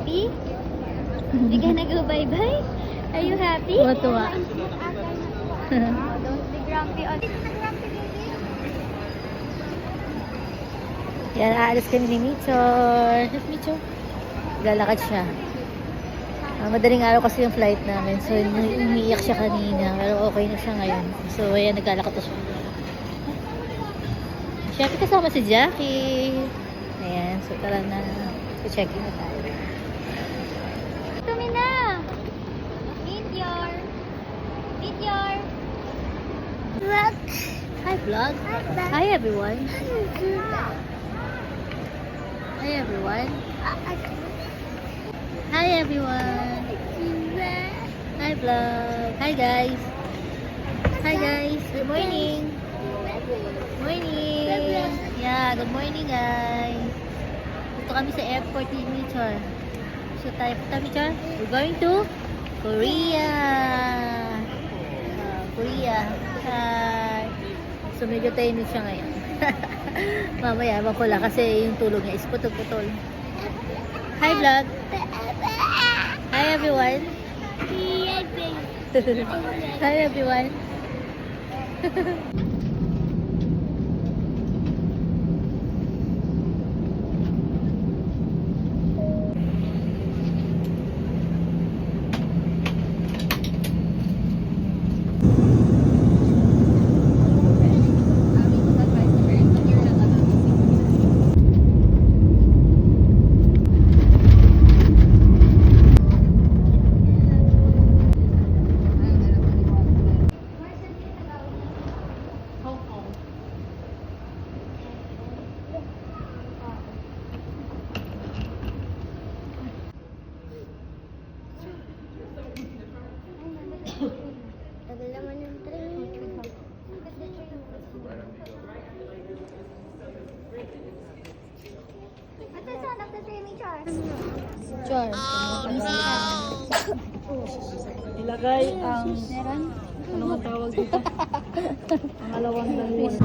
happy? You gonna go bye-bye? Are you happy? Tuwa-tuwa. Don't be grumpy. Yan, aalis kami ni Michor. Yes, Michor. Lalakad siya. Madaling araw kasi yung flight namin. So, umiiyak siya kanina. Pero okay na siya ngayon. So, ayan, naglalakad na siya. Siyempre kasama si Jackie. Ayan, so tara na. I-check-in na tayo. Tumi na! Meteor! Meteor! Vlog! Hi, vlog! Hi, everyone! Hi, everyone! Hi, everyone! Hi, vlog! Hi, guys! Hi, guys! Good morning! Morning! Yeah, good morning, guys! Dito kami sa airport ni Michor. So, tayo punta, Michor? We're going to Korea! Korea! Hi! So, medyo tahimik siya ngayon. Mamaya, makula kasi yung tulog niya is putol-putol. Hi, vlog! Hi, everyone! Hi, everyone! Tagal naman yung train. Ate, saan ako sa Meteor? Char. Ilagay ang Meron? ano nga tawag dito? Ang alawang langis.